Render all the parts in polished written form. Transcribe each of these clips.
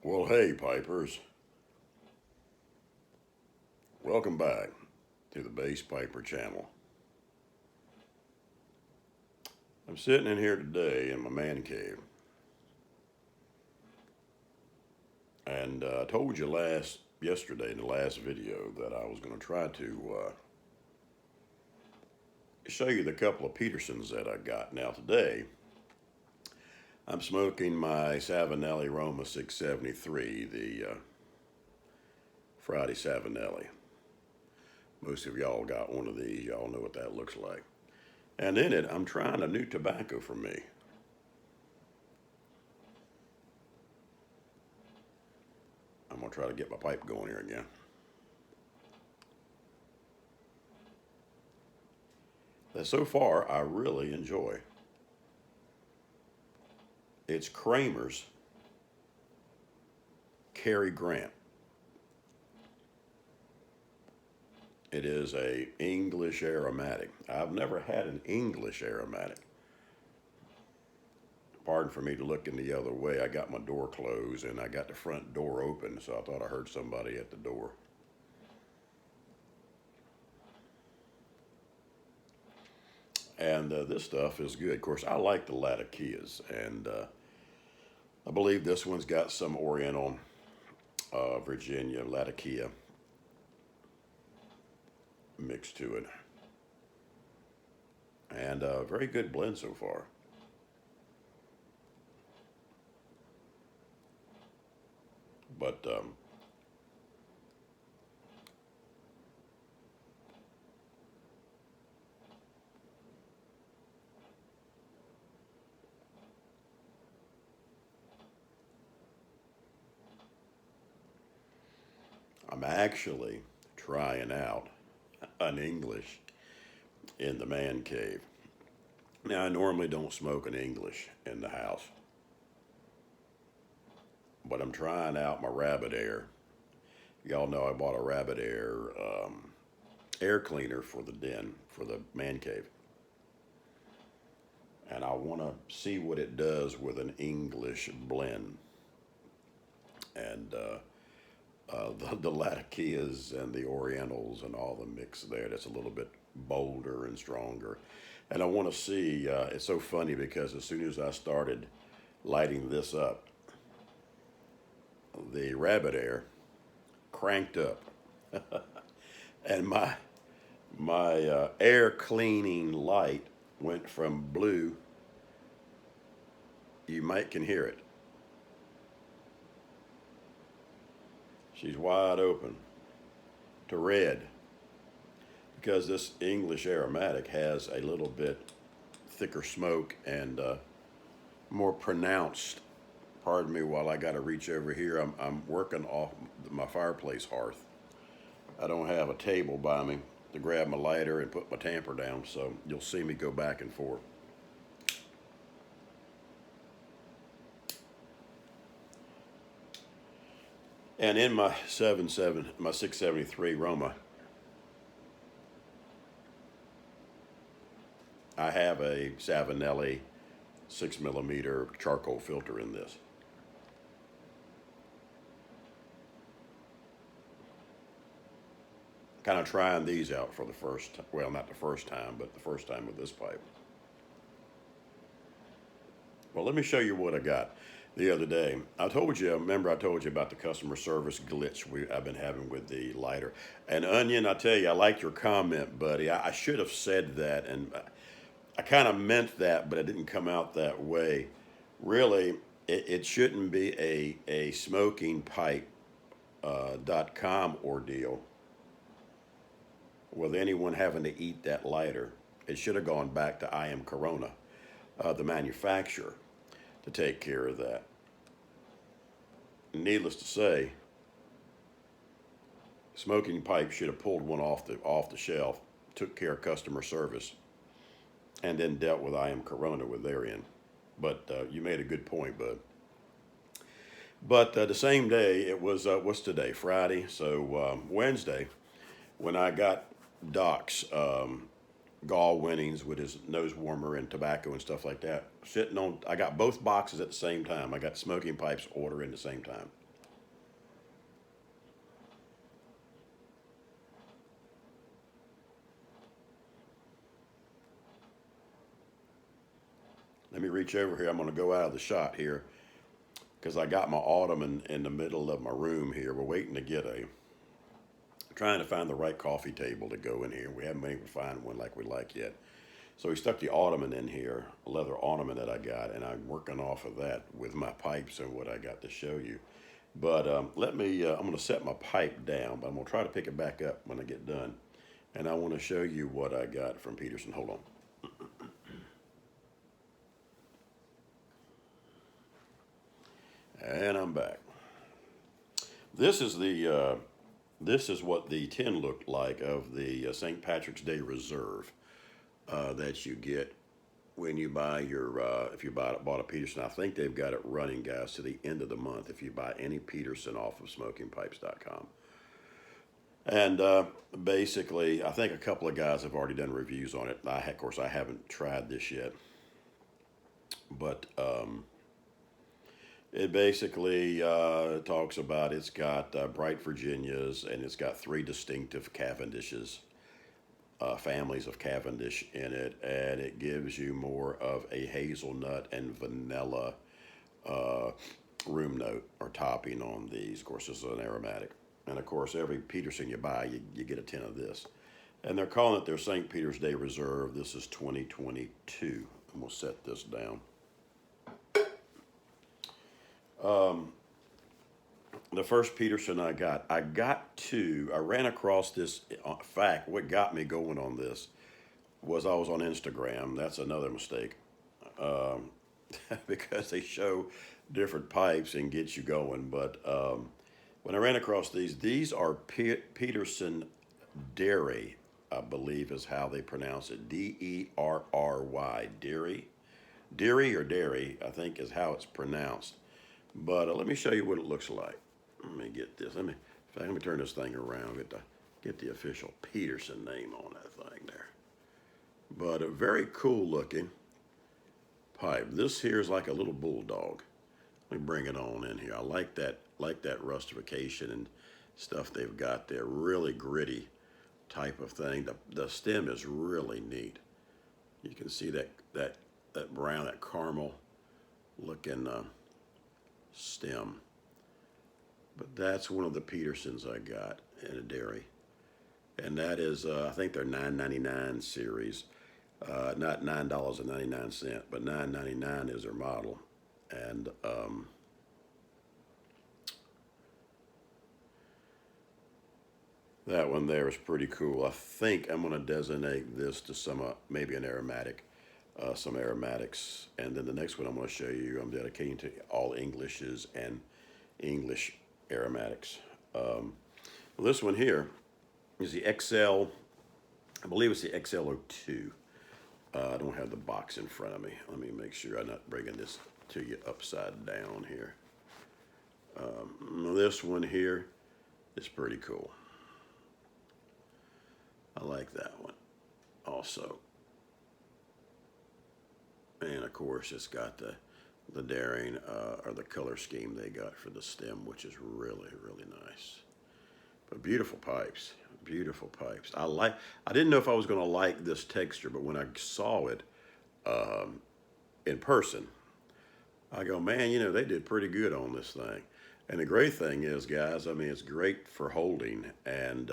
Well, hey, Pipers. Welcome back to the Bass Piper channel. I'm sitting in here today in my man cave. And I told you yesterday in the last video that I was going to try to show you the couple of Petersons that I got. Now today, I'm smoking my Savinelli Roma 673, the Friday Savinelli. Most of y'all got one of these. Y'all know what that looks like. And in it, I'm trying a new tobacco for me. I'm going to try to get my pipe going here again. That so far, I really enjoy. It's Kramer's Cary Grant. It is a English aromatic. I've never had an English aromatic. Pardon for me to looking the other way. I got my door closed and I got the front door open, so I thought I heard somebody at the door. And this stuff is good. Of course, I like the Latakias, and I believe this one's got some Oriental Virginia Latakia mixed to it. And a very good blend so far. But I'm actually trying out an English in the man cave. Now, I normally don't smoke an English in the house, but I'm trying out my Rabbit Air. Y'all know I bought a Rabbit Air air cleaner for the den, for the man cave. And I want to see what it does with an English blend. And the Latakias and the Orientals and all the mix there, that's a little bit bolder and stronger. And I want to see, it's so funny because as soon as I started lighting this up, the Rabbit Air cranked up. And my air cleaning light went from blue, you might can hear it. She's wide open, to red, because this English aromatic has a little bit thicker smoke and more pronounced. Pardon me while I got to reach over here. I'm working off my fireplace hearth. I don't have a table by me to grab my lighter and put my tamper down, so you'll see me go back and forth. And in my 673 Roma, I have a Savinelli 6mm charcoal filter in this. Kind of trying these out for the first, well, not the first time, but the first time with this pipe. Well, let me show you what I got the other day. Remember I told you about the customer service glitch I've been having with the lighter. And Onion, I tell you, I liked your comment, buddy. I should have said that, and I kind of meant that, but it didn't come out that way. Really, it shouldn't be a smoking pipe.com ordeal with anyone having to eat that lighter. It should have gone back to I Am Corona, the manufacturer, to take care of that. Needless to say, Smoking Pipe should have pulled one off the shelf, took care of customer service, and then dealt with I Am Corona with their end. But you made a good point, bud. But the same day, it was, what's today? Friday. So Wednesday, when I got Doc's Gall Winnings with his nose warmer and tobacco and stuff like that, I got both boxes at the same time. I got Smoking Pipe's order in the same time. Let me reach over here. I'm going to go out of the shot here because I got my ottoman in the middle of my room here. We're waiting to get trying to find the right coffee table to go in here. We haven't been able to find one like we like yet. So we stuck the ottoman in here, a leather ottoman that I got, and I'm working off of that with my pipes and what I got to show you. But I'm going to set my pipe down, but I'm going to try to pick it back up when I get done. And I want to show you what I got from Peterson. Hold on. And I'm back. This is what the tin looked like of the St. Patrick's Day Reserve that you get when you buy your, if you bought a Peterson. I think they've got it running, guys, to the end of the month if you buy any Peterson off of smokingpipes.com. And basically, I think a couple of guys have already done reviews on it. Of course, I haven't tried this yet. But it basically talks about it's got bright Virginias, and it's got 3 distinctive Cavendishes, families of Cavendish in it, and it gives you more of a hazelnut and vanilla room note or topping on these. Of course, this is an aromatic. And of course, every Peterson you buy, you get a tin of this. And they're calling it their St. Peter's Day Reserve. This is 2022. And we'll set this down. The first Peterson I ran across this. In fact, what got me going on this was I was on Instagram. That's another mistake. Because they show different pipes and get you going. But when I ran across these are Peterson Derry, I believe is how they pronounce it. Derry. Derry or Derry, I think is how it's pronounced. But let me show you what it looks like. Let me get this. Let me turn this thing around. Get the official Peterson name on that thing there. But a very cool looking pipe. This here is like a little bulldog. Let me bring it on in here. I like that rustification and stuff they've got there. Really gritty type of thing. The stem is really neat. You can see that brown, that caramel looking stem. But that's one of the Petersons I got in a Derry. And that is, I think they're $9.99 series. Not $9.99, but $9.99 is their model. And that one there is pretty cool. I think I'm going to designate this to some, maybe an aromatic, some aromatics. And then the next one I'm going to show you, I'm dedicating to all Englishes and English aromatics. Well, this one here is the XL, I believe it's the XL02. I don't have the box in front of me. Let me make sure I'm not bringing this to you upside down here. This one here is pretty cool. I like that one also. And of course, it's got the daring or the color scheme they got for the stem, which is really, really nice. But beautiful pipes, beautiful pipes. I didn't know if I was going to like this texture, but when I saw it in person, I go, man, you know, they did pretty good on this thing. And the great thing is, guys, I mean, it's great for holding. And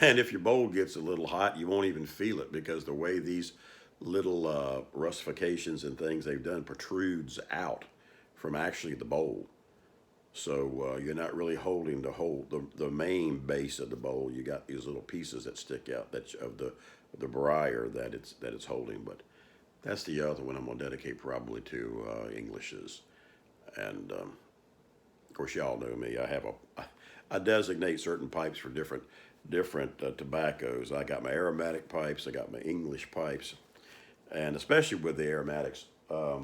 if your bowl gets a little hot, you won't even feel it, because the way these little rustifications and things they've done protrudes out from actually the bowl. So you're not really holding the main base of the bowl. You got these little pieces that stick out of the briar that it's holding. But that's the other one I'm gonna dedicate probably to Englishes. And of course, y'all know me. I designate certain pipes for different tobaccos. I got my aromatic pipes. I got my English pipes, and especially with the aromatics for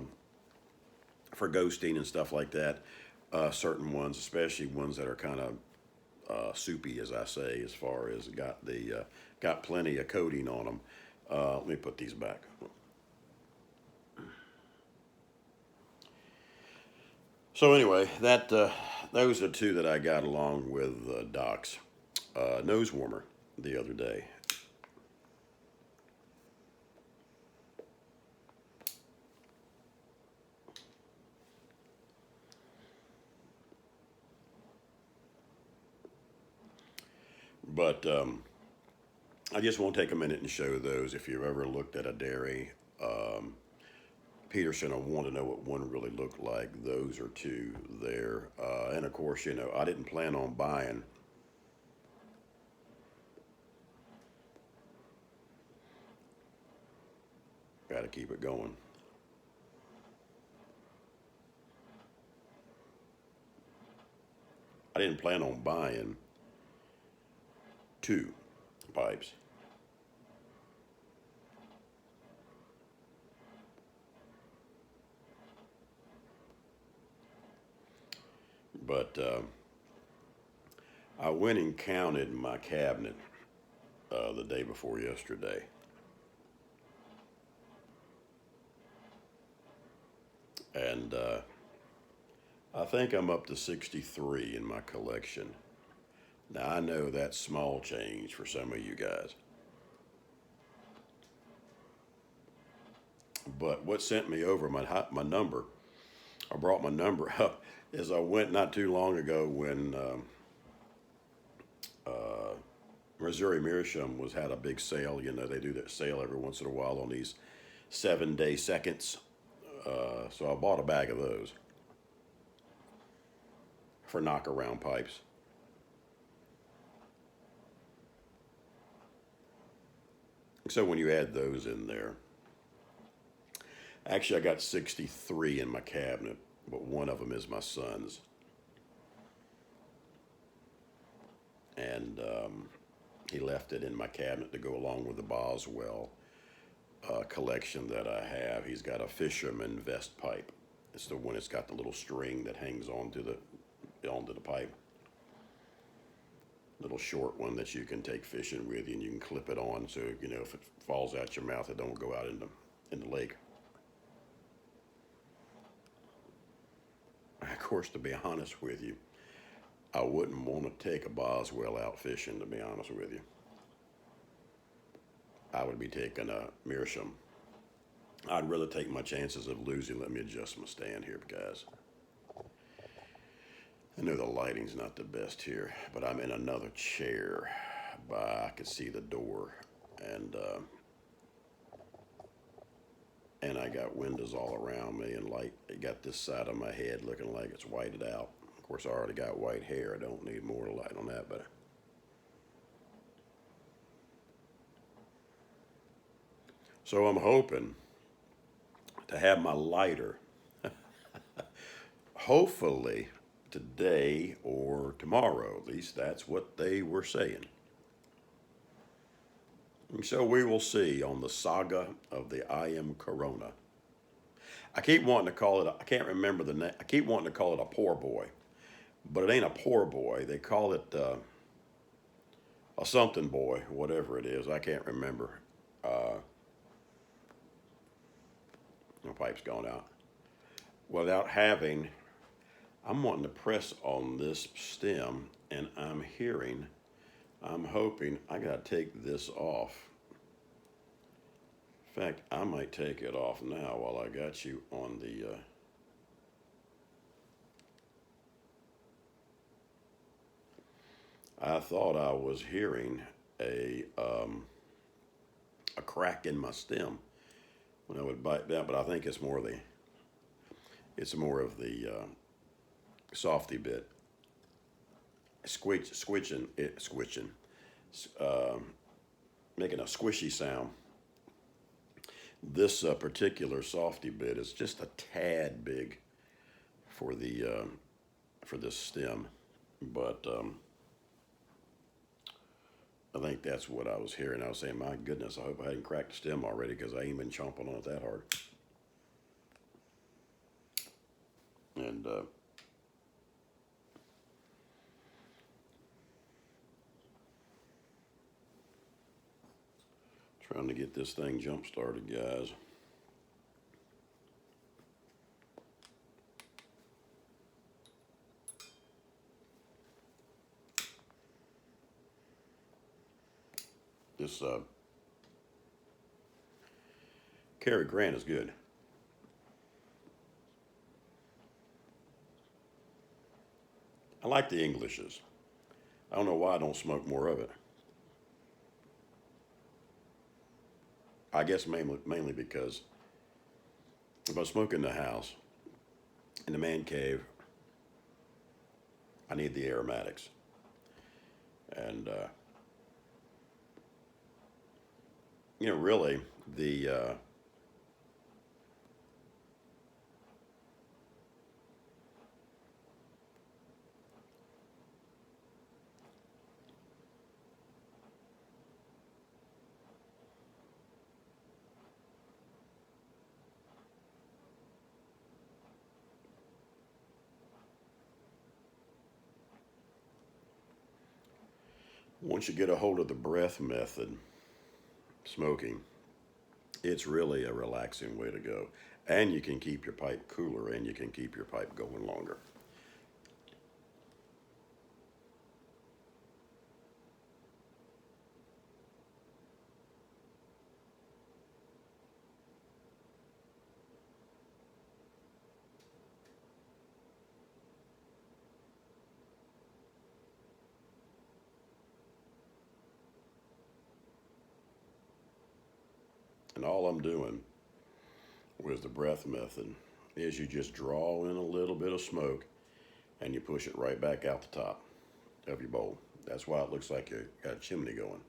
ghosting and stuff like that. Certain ones, especially ones that are kind of soupy, as I say, as far as got plenty of coating on them. Let me put these back. So anyway, those are two that I got along with Doc's nose warmer the other day. But I just want to take a minute and show those. If you've ever looked at a Derry Peterson, I want to know what one really looked like. Those are two there. And of course, you know, I didn't plan on buying. Got to keep it going. I didn't plan on buying two pipes. But I went and counted my cabinet the day before yesterday. And I think I'm up to 63 in my collection. Now, I know that's small change for some of you guys. But what sent me over my number, I brought my number up, is I went not too long ago when Missouri Meerschaum had a big sale. You know, they do that sale every once in a while on these 7-day seconds. So I bought a bag of those for knockaround pipes. So when you add those in there, actually I got 63 in my cabinet, but one of them is my son's. And he left it in my cabinet to go along with the Boswell collection that I have. He's got a fisherman vest pipe. It's the one that's got the little string that hangs onto the pipe. Little short one that you can take fishing with you, and you can clip it on so you know if it falls out your mouth, it don't go out in the lake. Of course, to be honest with you, I wouldn't want to take a Boswell out fishing, to be honest with you. I would be taking a Meerschaum. I'd rather take my chances of losing. Let me adjust my stand here, guys. I know the lighting's not the best here, but I'm in another chair. But I can see the door, and I got windows all around me, and light. I got this side of my head looking like it's whited out. Of course, I already got white hair. I don't need more light on that, but. So I'm hoping to have my lighter, hopefully today or tomorrow. At least that's what they were saying. And so we will see on the saga of the I Am Corona. I keep wanting to call it, I can't remember the name, I keep wanting to call it a poor boy, but it ain't a poor boy. They call it a something boy, whatever it is. I can't remember. My pipe's gone out. Without having, I'm wanting to press on this stem, and I'm hoping, I gotta take this off. In fact, I might take it off now while I got you on the, I thought I was hearing a crack in my stem when I would bite down, but I think it's more of the softy bit squishing, making a squishy sound. This particular softy bit is just a tad big for this stem, but I think that's what I was hearing. I was saying, my goodness, I hope I hadn't cracked the stem already, because I ain't been chomping on it that hard. And trying to get this thing jump started, guys. This Cary Grant is good. I like the Englishes. I don't know why I don't smoke more of it. I guess mainly because if I smoke in the house, in the man cave, I need the aromatics. And, really, the once you get a hold of the breath method, smoking, it's really a relaxing way to go. And you can keep your pipe cooler and you can keep your pipe going longer. And all I'm doing with the breath method is you just draw in a little bit of smoke and you push it right back out the top of your bowl. That's why it looks like you got a chimney going.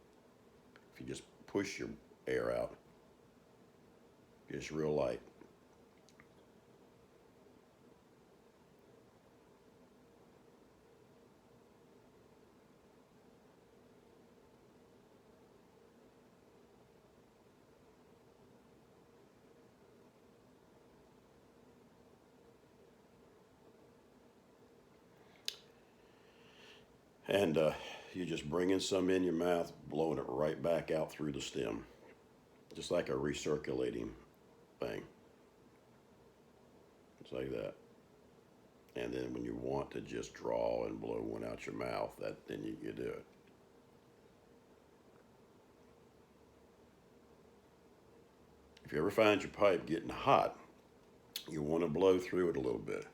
If you just push your air out, just real light. And you just bringing some in your mouth, blowing it right back out through the stem, just like a recirculating thing. It's like that. And then when you want to just draw and blow one out your mouth, then you do it. If you ever find your pipe getting hot, you want to blow through it a little bit.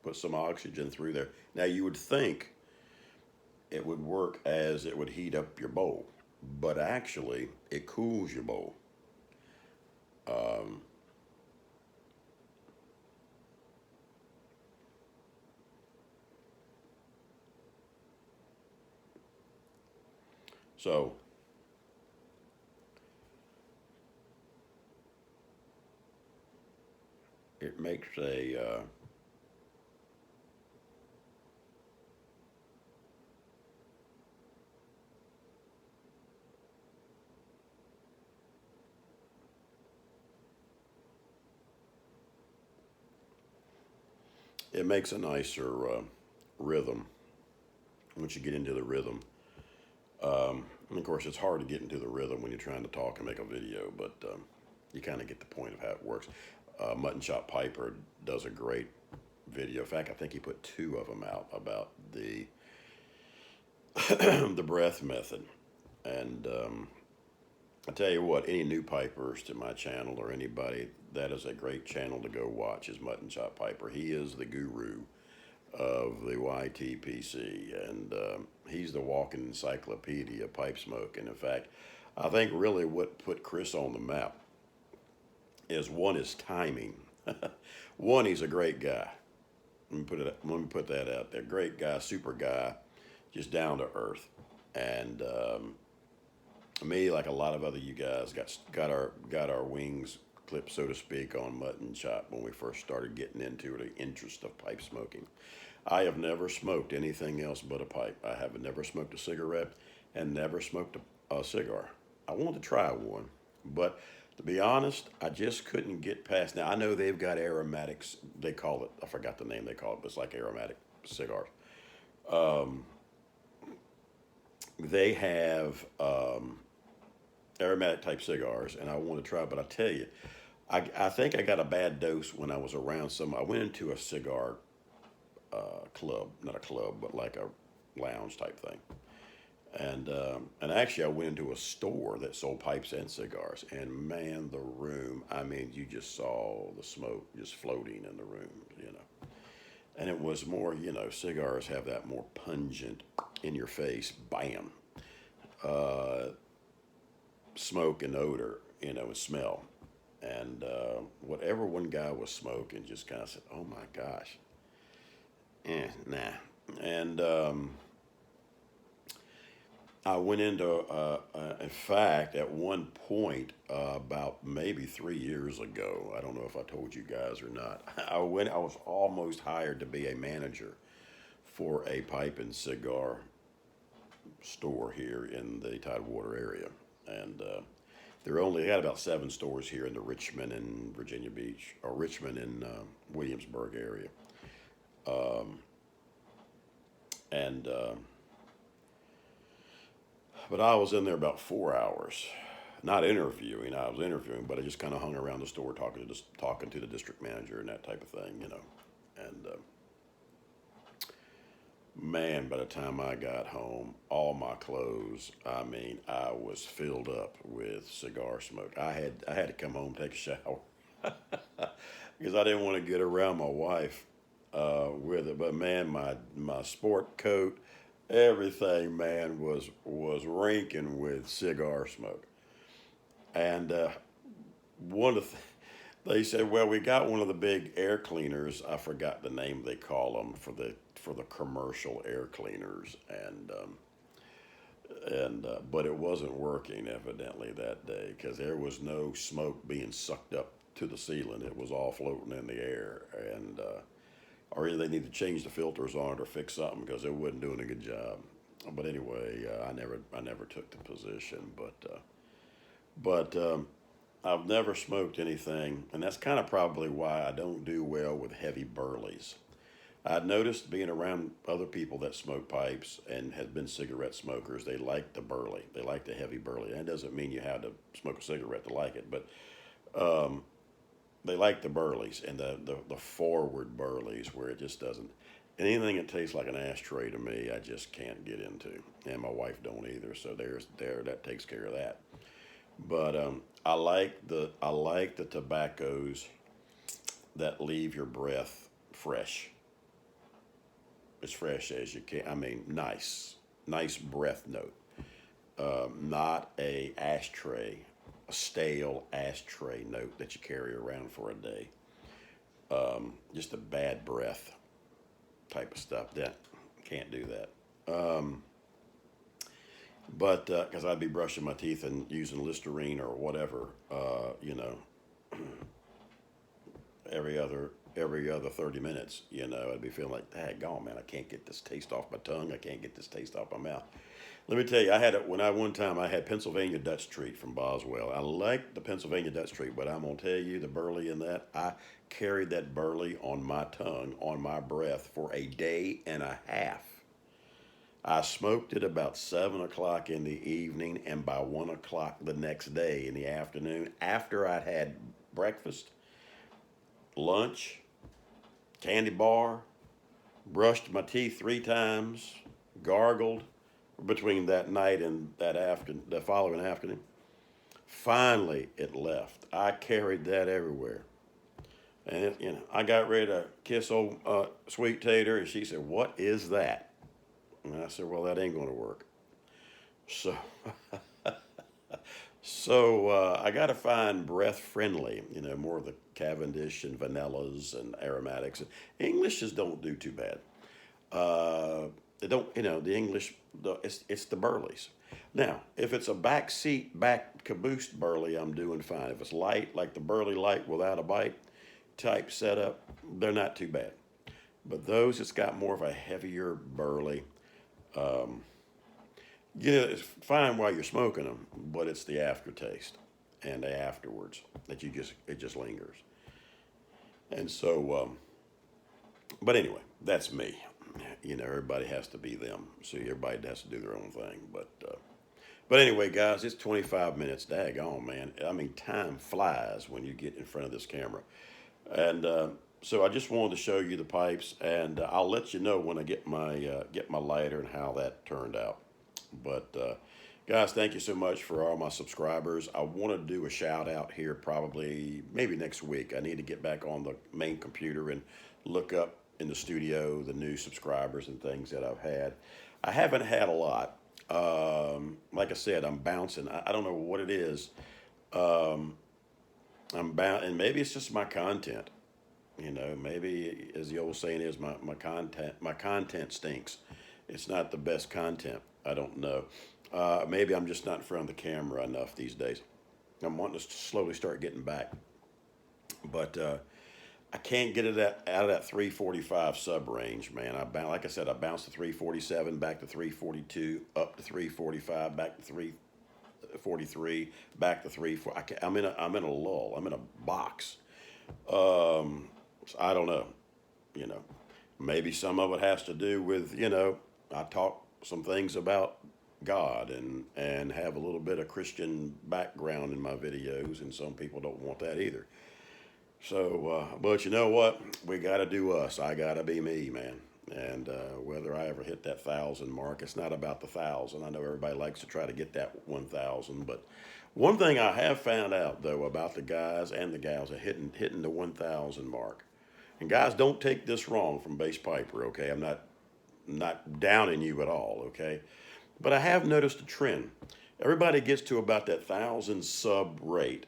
Put some oxygen through there. Now you would think it would work as it would heat up your bowl, but actually it cools your bowl. Um, so it makes a nicer rhythm once you get into the rhythm. And of course, it's hard to get into the rhythm when you're trying to talk and make a video, but you kind of get the point of how it works. Mutton Chop Piper does a great video. In fact, I think he put two of them out about the the breath method. And I tell you what, any new pipers to my channel or anybody, that is a great channel to go watch. Is Mutton Chop Piper. He is the guru of the YTPC, and he's the walking encyclopedia of pipe smoke. And in fact, I think really what put Chris on the map is one is timing. One, he's a great guy. Let me put that out there. Great guy, super guy, just down to earth. And me, like a lot of other you guys, got our wings clipped, so to speak, on Mutton Chop when we first started getting into the interest of pipe smoking. I have never smoked anything else but a pipe. I have never smoked a cigarette and never smoked a cigar. I wanted to try one, but to be honest, I just couldn't get past. Now, I know they've got aromatics. They call it, I forgot the name they call it, but it's like aromatic cigars. Um, they have aromatic type cigars, and I want to try, but I tell you, I think I got a bad dose when I was around some. I went into a cigar club, not a club, but like a lounge type thing. And actually, I went into a store that sold pipes and cigars, and man, the room. I mean, you just saw the smoke just floating in the room, you know. And it was more, cigars have that more pungent, in your face, bam. Uh, smoke and odor, and smell. And whatever one guy was smoking, just kind of said, "Oh my gosh, nah." And I went into, in fact, at one point, about maybe 3 years ago. I don't know if I told you guys or not. I went. I was almost hired to be a manager for a pipe and cigar store here in the Tidewater area, and there only had about 7 stores here in the Richmond and Virginia Beach, or Richmond and Williamsburg area, and but I was in there about 4 hours, not interviewing. I was interviewing, but I just kind of hung around the store talking to the district manager and that type of thing. And man, by the time I got home, all my clothes, I mean, I was filled up with cigar smoke. I had to come home, take a shower, because I didn't want to get around my wife with it. But man, my sport coat, everything, man, was reeking with cigar smoke. And one of the, they said, well, we got one of the big air cleaners. I forgot the name they call them for the commercial air cleaners, and but it wasn't working evidently that day, because there was no smoke being sucked up to the ceiling. It was all floating in the air, and or either they need to change the filters on it or fix something, because it wasn't doing a good job. But anyway, I never took the position, but I've never smoked anything, and that's kind of probably why I don't do well with heavy burleys. I'd noticed, being around other people that smoke pipes and have been cigarette smokers, they like the burley. They like the heavy burley. That doesn't mean you have to smoke a cigarette to like it, but um, they like the burleys, and the forward burleys, where it just doesn't. Anything that tastes like an ashtray to me, I just can't get into, and my wife don't either. So that takes care of that. But I like the tobaccos that leave your breath fresh, as fresh as you can. I mean, nice breath note. Not a stale ashtray note that you carry around for a day. Just a bad breath type of stuff. That can't do that. But because I'd be brushing my teeth and using Listerine or whatever, every other 30 minutes, I'd be feeling like, daggone, man, I can't get this taste off my tongue. I can't get this taste off my mouth. Let me tell you, I had it when one time I had Pennsylvania Dutch Treat from Boswell. I like the Pennsylvania Dutch Treat, but I'm gonna tell you, the burley in that, I carried that burley on my tongue, on my breath, for a day and a half. I smoked it about 7 o'clock in the evening, and by 1 o'clock the next day in the afternoon, after I'd had breakfast, lunch, candy bar, brushed my teeth 3 times, gargled between that night and the following afternoon. Finally, it left. I carried that everywhere, and I got ready to kiss old Sweet Tater, and she said, "What is that?" And I said, "Well, that ain't going to work." So, I got to find breath friendly, more of the Cavendish and vanillas and aromatics. Englishes don't do too bad. They don't, the English, it's the burleys. Now, if it's a back caboose burley, I'm doing fine. If it's light, like the burley light without a bite type setup, they're not too bad. But those, it's got more of a heavier burley. Um, it's fine while you're smoking them, but it's the aftertaste and the afterwards that it just lingers. And so, but anyway, that's me. Everybody has to be them. So everybody has to do their own thing. But anyway, guys, it's 25 minutes. Daggone, man. I mean, time flies when you get in front of this camera. And so I just wanted to show you the pipes, and I'll let you know when I get my lighter and how that turned out. But guys, thank you so much for all my subscribers. I want to do a shout out here probably maybe next week. I need to get back on the main computer and look up in the studio the new subscribers and things that I've had. I haven't had a lot. like I said, I'm bouncing. I don't know what it is. Um, I'm bound, and maybe it's just my content. You know, maybe as the old saying is, my content stinks. It's not the best content. I don't know. Maybe I'm just not in front of the camera enough these days. I'm wanting to slowly start getting back, but I can't get it out of that 345 sub range, man. Like I said, I bounced to 347, back to 342, up to 345, back to 343, back to 34. I'm in a lull. I'm in a box. So I don't know. You know, maybe some of it has to do with, I talk some things about God and have a little bit of Christian background in my videos, and some people don't want that either. So, but you know what? We got to do us. I got to be me, man. And whether I ever hit that 1,000 mark, it's not about the 1,000. I know everybody likes to try to get that 1,000, but one thing I have found out though about the guys and the gals are hitting the 1,000 mark. And guys, don't take this wrong from Bass Piper, okay? I'm not downing you at all, okay? But I have noticed a trend. Everybody gets to about that 1,000 sub rate,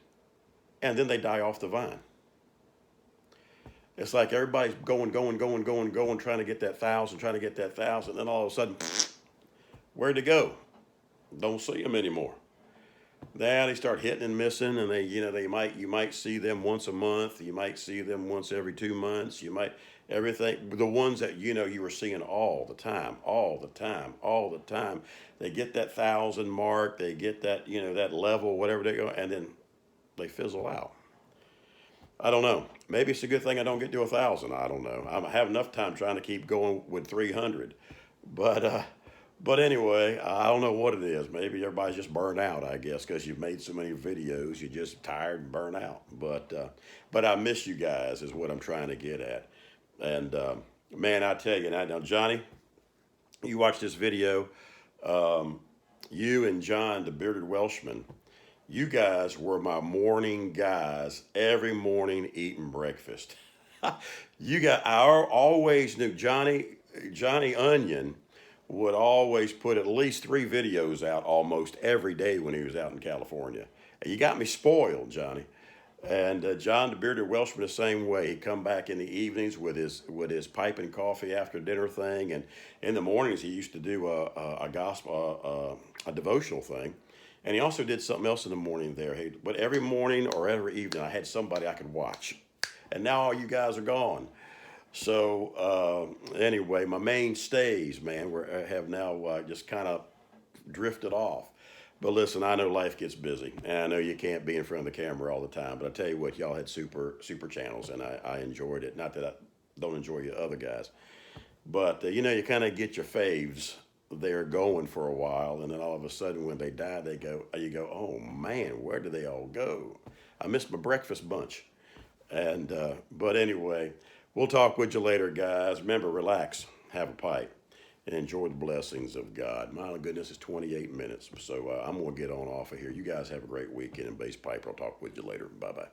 and then they die off the vine. It's like everybody's going, trying to get that 1,000, trying to get that 1,000. Then all of a sudden, where'd they go? Don't see them anymore. Now they start hitting and missing, and you might see them once a month. You might see them once every 2 months. You might everything. The ones that you were seeing all the time, all the time, all the time. They get that 1,000 mark. They get that that level, whatever they go, and then they fizzle out. I don't know. Maybe it's a good thing I don't get to 1,000. I don't know. I have enough time trying to keep going with 300, but anyway, I don't know what it is. Maybe everybody's just burned out. I guess because you've made so many videos, you're just tired and burnt out. But I miss you guys is what I'm trying to get at. And man, I tell you now, Johnny, you watch this video. You and John, the bearded Welshman. You guys were my morning guys every morning eating breakfast. I always knew Johnny Onion would always put at least 3 videos out almost every day when he was out in California. You got me spoiled, Johnny. And John, the bearded Welshman, the same way. He'd come back in the evenings with his pipe and coffee after dinner thing, and in the mornings he used to do a gospel, a devotional thing. And he also did something else in the morning there. But every morning or every evening, I had somebody I could watch. And now all you guys are gone. So anyway, my mainstays, man, have now just kind of drifted off. But listen, I know life gets busy, and I know you can't be in front of the camera all the time. But I tell you what, y'all had super channels, and I enjoyed it. Not that I don't enjoy you other guys, but you kind of get your faves there going for a while, and then all of a sudden when they die, you go, oh man, where do they all go? I missed my breakfast bunch. And but anyway, we'll talk with you later, guys. Remember, relax, have a pipe, and enjoy the blessings of God. My goodness, it's 28 minutes, so I'm gonna get on off of here. You guys have a great weekend, and Bass Piper. I'll talk with you later. Bye bye.